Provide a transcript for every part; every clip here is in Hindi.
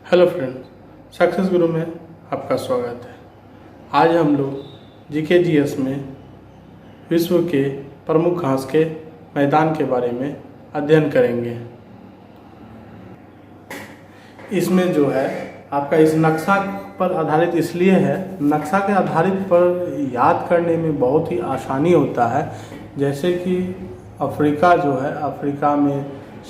हेलो फ्रेंड्स, सक्सेस गुरु में आपका स्वागत है। आज हम लोग जीके जीएस में विश्व के प्रमुख घास के मैदान के बारे में अध्ययन करेंगे। इसमें जो है आपका इस नक्शा पर आधारित इसलिए है, नक्शा के आधारित पर याद करने में बहुत ही आसानी होता है। जैसे कि अफ्रीका जो है, अफ्रीका में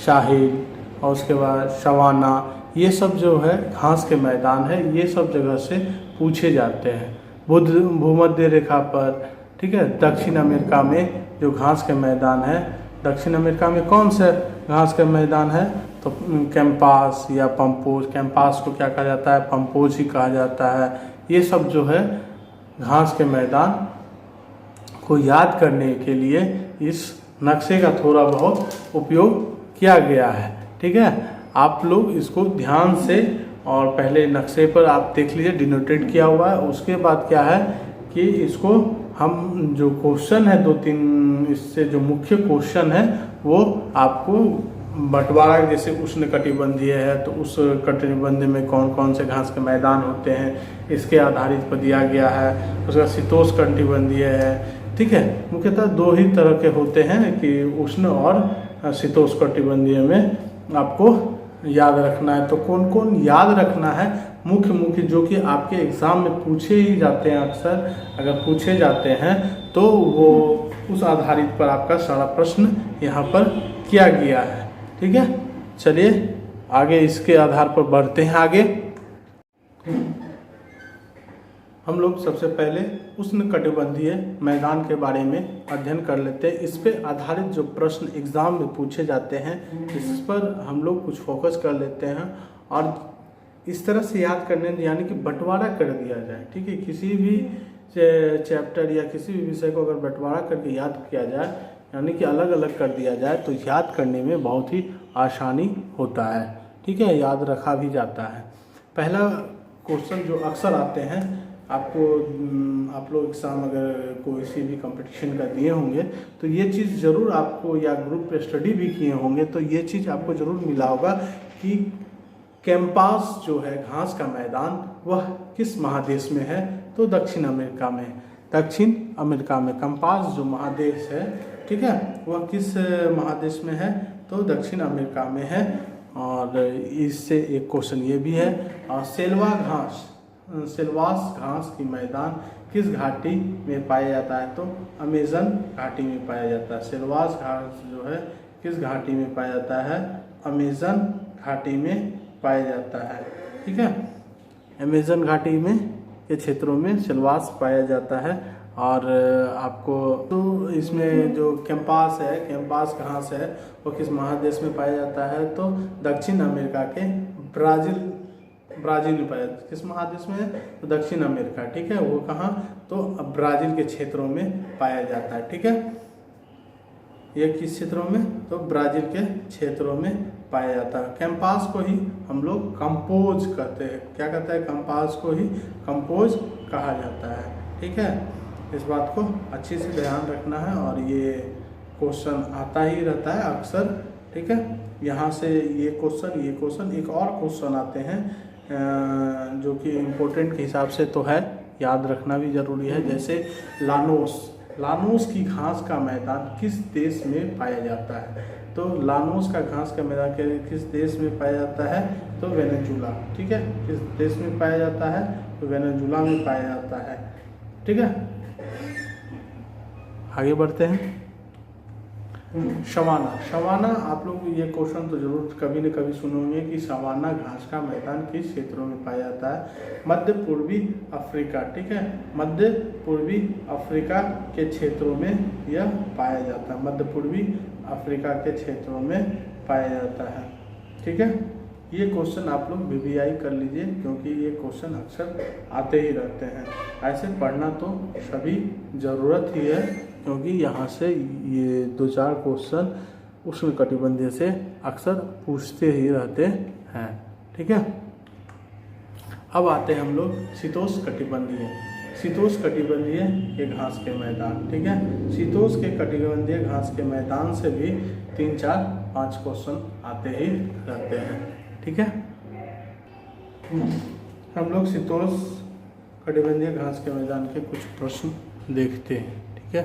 साहिल और उसके बाद सवाना, ये सब जो है घास के मैदान है, ये सब जगह से पूछे जाते हैं। भूमध्य रेखा पर, ठीक है, दक्षिण अमेरिका में जो घास के मैदान है, दक्षिण अमेरिका में कौन से घास के मैदान है, तो कैंपास या पंपोज, कैंपास को क्या कहा जाता है, पंपोज ही कहा जाता है। ये सब जो है घास के मैदान को याद करने के लिए इस नक्शे का थोड़ा बहुत उपयोग किया गया है। ठीक है, आप लोग इसको ध्यान से और पहले नक्शे पर आप देख लीजिए, डिनोटेड किया हुआ है। उसके बाद क्या है कि इसको हम जो क्वेश्चन है, 2-3 इससे जो मुख्य क्वेश्चन है वो आपको बंटवारा, जैसे उष्णकटिबंधीय है तो उस कटिबंध में कौन कौन से घास के मैदान होते हैं, इसके आधारित पर दिया गया है। उसका शीतोष्णकटिबंधीय है, ठीक है। मुख्यतः 2 ही तरह के होते हैं कि उष्ण और शीतोष्णकटिबंधीय में आपको याद रखना है। तो कौन कौन याद रखना है, मुख्य जो कि आपके एग्ज़ाम में पूछे ही जाते हैं, अक्सर अगर पूछे जाते हैं तो वो उस आधारित पर आपका सारा प्रश्न यहाँ पर किया गया है। ठीक है, चलिए आगे इसके आधार पर बढ़ते हैं। आगे हम लोग सबसे पहले उष्णकटिबंधीय मैदान के बारे में अध्ययन कर लेते हैं। इस पे आधारित जो प्रश्न एग्ज़ाम में पूछे जाते हैं, इस पर हम लोग कुछ फोकस कर लेते हैं और इस तरह से याद करने, यानी कि बंटवारा कर दिया जाए। ठीक है, किसी भी चैप्टर या किसी भी विषय को अगर बंटवारा करके याद किया जाए, यानी कि अलग अलग कर दिया जाए, तो याद करने में बहुत ही आसानी होता है। ठीक है, याद रखा भी जाता है। पहला क्वेश्चन जो अक्सर आते हैं, आप लोग एग्ज़ाम अगर कोई सी भी कंपटीशन का दिए होंगे तो ये चीज़ ज़रूर आपको, या ग्रुप पे स्टडी भी किए होंगे तो ये चीज़ आपको ज़रूर मिला होगा कि कैंपास जो है घास का मैदान, वह किस महादेश में है, तो दक्षिण अमेरिका में। दक्षिण अमेरिका में कैंपास जो महादेश है, ठीक है, वह किस महादेश में है, तो दक्षिण अमेरिका में है। और इससे एक क्वेश्चन ये भी है, और सेल्वास घास की मैदान किस घाटी में पाया जाता है, तो अमेज़न घाटी में पाया जाता है। सेल्वास घास जो है किस घाटी में पाया जाता है, अमेज़न घाटी में पाया जाता है। ठीक है, अमेज़न घाटी में के क्षेत्रों में सेल्वास पाया जाता है। और आपको तो इसमें जो कैंपास है, कैंपास घास है, वो किस महादेश में पाया जाता है, तो दक्षिण अमेरिका के ब्राज़ील में पाया जाता है। किस महादेश में है, तो दक्षिण अमेरिका। ठीक है, वो कहाँ, तो ब्राज़ील के क्षेत्रों में पाया जाता है। ठीक है, ये किस क्षेत्रों में, तो ब्राज़ील के क्षेत्रों में पाया जाता है। कैंपास को ही हम लोग कंपोज कहते हैं। क्या कहता है, कैंपास को ही कंपोज कहा जाता है। ठीक है, इस बात को अच्छी से ध्यान रखना है और ये क्वेश्चन आता ही रहता है अक्सर। ठीक है, यहाँ से ये क्वेश्चन एक और क्वेश्चन आते हैं जो कि इम्पोर्टेंट के हिसाब से तो है, याद रखना भी ज़रूरी है। जैसे लानोस की घास का मैदान किस देश में पाया जाता है, तो लानोस का घास का मैदान किस देश में पाया जाता है, तो वेनेजुला। ठीक है, किस देश में पाया जाता है, तो वेनेजुला में पाया जाता है। ठीक है, आगे बढ़ते हैं। सवाना, आप लोग ये क्वेश्चन तो जरूर कभी न कभी सुनोगे कि सवाना घास का मैदान किस क्षेत्रों में पाया जाता है, मध्य पूर्वी अफ्रीका। ठीक है, मध्य पूर्वी अफ्रीका के क्षेत्रों में यह पाया जाता है, मध्य पूर्वी अफ्रीका के क्षेत्रों में पाया जाता है। ठीक है, ये क्वेश्चन आप लोग VBI कर लीजिए, क्योंकि ये क्वेश्चन अक्सर आते ही रहते हैं। ऐसे पढ़ना तो सभी ज़रूरत ही है, क्योंकि यहाँ से ये 2-4 क्वेश्चन उष्णकटिबंधीय से अक्सर पूछते ही रहते हैं। ठीक है, अब आते हैं हम लोग शीतोष्णकटिबंधीय के घास के मैदान। ठीक है, शीतोष्णकटिबंधीय घास के मैदान से भी 3, 4, 5 क्वेश्चन आते ही रहते हैं। ठीक है, हम लोग शीतोष्ण कटिबंधीय घास के मैदान के कुछ प्रश्न देखते हैं। ठीक है,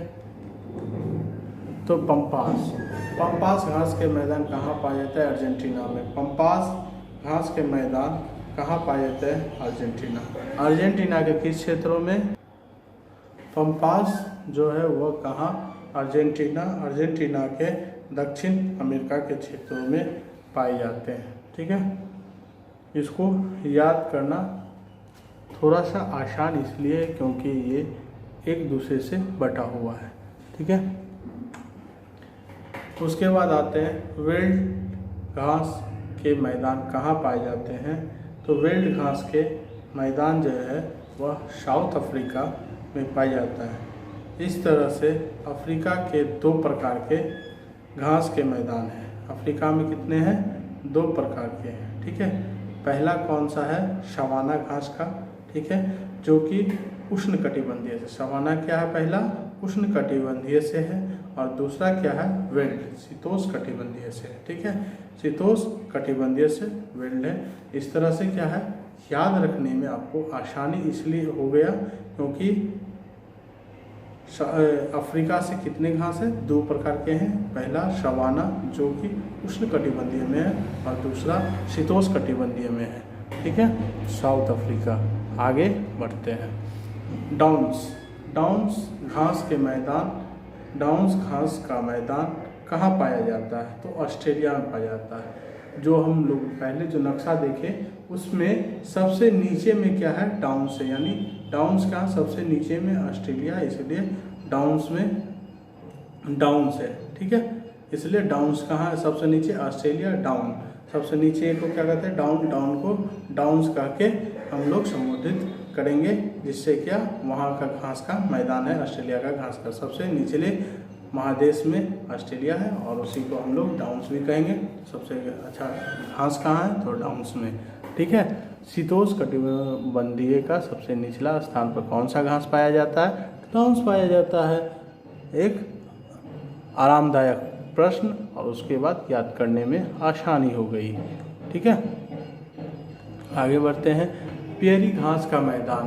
तो पंपास घास के मैदान कहाँ पाया जाता है? अर्जेंटीना में। पंपास घास के मैदान कहाँ पाया जाता है? अर्जेंटीना। अर्जेंटीना के किस क्षेत्रों में? पंपास जो है वह कहाँ? अर्जेंटीना के दक्षिण अमेरिका के क्षेत्रों में पाए जाते हैं। ठीक है, इसको याद करना थोड़ा सा आसान इसलिए है क्योंकि ये एक दूसरे से बटा हुआ है। ठीक है, उसके बाद आते हैं वेल्ड घास के मैदान कहाँ पाए जाते हैं? तो वेल्ड घास के मैदान जो है वह साउथ अफ्रीका में पाया जाता है। इस तरह से अफ्रीका के 2 प्रकार के घास के मैदान हैं। अफ्रीका में कितने हैं? 2 प्रकार के हैं। ठीक है, पहला कौन सा है? सवाना घास का। ठीक है, जो कि उष्णकटिबंधीय से। सवाना क्या है? पहला उष्णकटिबंधीय से है और दूसरा क्या है? वेल्ड, शीतोष्ण कटिबंधीय से। ठीक है, शीतोष्ण कटिबंधीय से वेल्ड है। इस तरह से क्या है, याद रखने में आपको आसानी इसलिए हो गया क्योंकि अफ्रीका से कितने घास है? 2 प्रकार के हैं। पहला सवाना जो कि उष्णकटिबंधीय में है और दूसरा शीतोष्ण कटिबंधीय में है। ठीक है, साउथ अफ्रीका। आगे बढ़ते हैं। डाउन्स घास के मैदान, डाउन्स घास का मैदान कहाँ पाया जाता है? तो ऑस्ट्रेलिया में पाया जाता है। जो हम लोग पहले जो नक्शा देखे उसमें सबसे नीचे में क्या है? डाउन्स है, यानी डाउन्स का सबसे नीचे में ऑस्ट्रेलिया, इसलिए डाउन्स में डाउन्स है। ठीक है, इसलिए डाउन्स कहाँ है? सबसे नीचे ऑस्ट्रेलिया, डाउन सबसे नीचे को क्या कहते हैं? डाउन को डाउन्स कह के हम लोग संबोधित करेंगे, जिससे क्या वहाँ का घास का मैदान है, ऑस्ट्रेलिया का घास का सबसे निचले महादेश में ऑस्ट्रेलिया है और उसी को हम लोग डाउन्स भी कहेंगे। सबसे अच्छा घास कहाँ है? तो डाउन्स में। ठीक है, शीतोष्ण कटिबंधीय का सबसे निचला स्थान पर कौन सा घास पाया जाता है? डाउन्स पाया जाता है। एक आरामदायक प्रश्न और उसके बाद याद करने में आसानी हो गई। ठीक है, आगे बढ़ते हैं। पियरी घास का मैदान।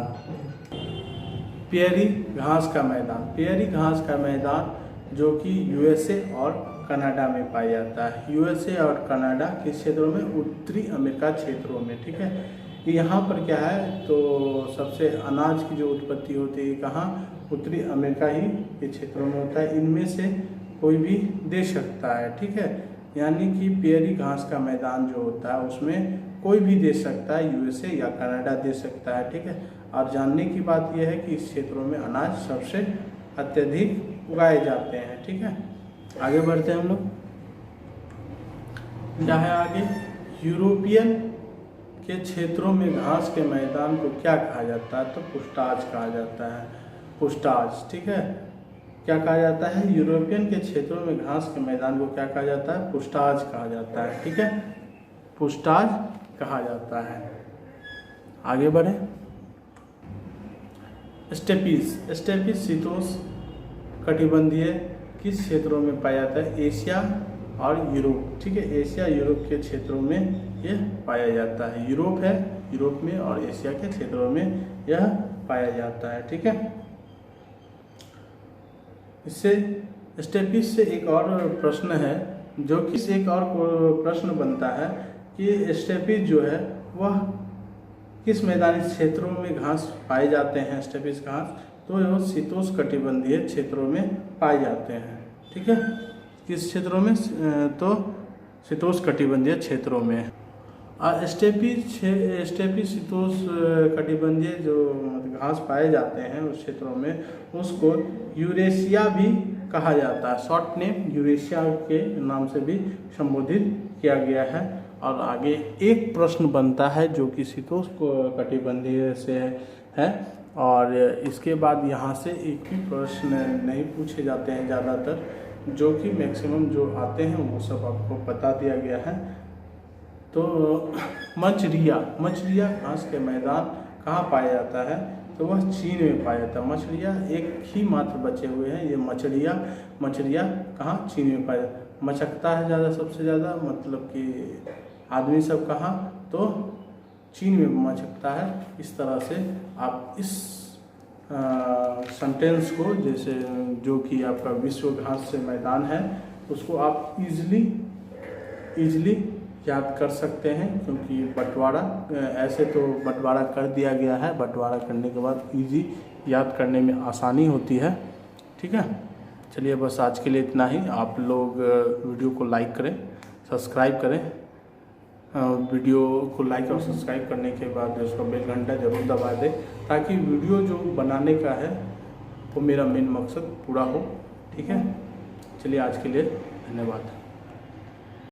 पियरी घास का मैदान जो कि यूएसए और कनाडा में पाया जाता है। यूएसए और कनाडा के क्षेत्रों में, उत्तरी अमेरिका क्षेत्रों में। ठीक है, यहाँ पर क्या है? तो सबसे अनाज की जो उत्पत्ति होती है कहाँ? उत्तरी अमेरिका ही के क्षेत्रों में होता है। इनमें से कोई भी दे सकता है। ठीक है, यानी कि पियरी घास का मैदान जो होता है उसमें कोई भी दे सकता है, यूएसए या कनाडा दे सकता है। ठीक है, और जानने की बात यह है कि इस क्षेत्रों में अनाज सबसे अत्यधिक उगाए जाते हैं। ठीक है, आगे बढ़ते हैं हम लोग। क्या है आगे? यूरोपियन के क्षेत्रों में घास के मैदान को क्या कहा जाता है? तो पुष्टाज कहा जाता है। पुष्टाज। ठीक है, क्या कहा जाता है? यूरोपियन के क्षेत्रों में घास के मैदान को क्या कहा जाता है? पुष्टाज कहा जाता है। ठीक है, पुष्टाज कहा जाता है। आगे बढ़े। स्टेपीज शीतोष्ण कटिबंधीय किस क्षेत्रों में पाया जाता है? एशिया और यूरोप। ठीक है, एशिया यूरोप के क्षेत्रों में यह पाया जाता है। यूरोप में और एशिया के क्षेत्रों में यह पाया जाता है। ठीक है, इससे स्टेपीज से एक और प्रश्न है, जो कि एक और प्रश्न बनता है कि स्टेपीज जो है वह किस मैदानी क्षेत्रों में घास पाए जाते हैं? स्टेपीज घास तो यह शीतोष्ण कटिबंधीय क्षेत्रों में पाए जाते हैं। ठीक है, किस क्षेत्रों में? तो शीतोष्ण कटिबंधीय क्षेत्रों में। स्टेपी शीतोष्ण कटिबंधीय जो घास पाए जाते हैं उस क्षेत्रों में, उसको यूरेशिया भी कहा जाता है। शॉर्ट नेम यूरेशिया के नाम से भी संबोधित किया गया है। और आगे एक प्रश्न बनता है जो कि शीतोष्ण कटिबंधीय से है, और इसके बाद यहाँ से एक भी प्रश्न नहीं पूछे जाते हैं ज़्यादातर, जो कि मैक्सिमम जो आते हैं वो सब आपको बता दिया गया है। तो मछलिया घास के मैदान कहाँ पाया जाता है? तो वह चीन में पाया जाता है। मछलिया एक ही मात्र बचे हुए हैं, ये मछलिया कहाँ? चीन में पाया जाता है। मचकता है ज़्यादा, सबसे ज़्यादा, मतलब कि आदमी सब कहाँ? तो चीन में बम सकता है। इस तरह से आप इस सेंटेंस को, जैसे जो कि आपका विश्व घास से मैदान है, उसको आप इजली याद कर सकते हैं, क्योंकि बंटवारा ऐसे तो बंटवारा कर दिया गया है, बंटवारा करने के बाद इजी याद करने में आसानी होती है। ठीक है, चलिए बस आज के लिए इतना ही। आप लोग वीडियो को लाइक करें, सब्सक्राइब करें। वीडियो को लाइक और सब्सक्राइब करने के बाद उसका बेल घंटा ज़रूर दबा दें, ताकि वीडियो जो बनाने का है वो मेरा मेन मकसद पूरा हो। ठीक है, चलिए आज के लिए धन्यवाद।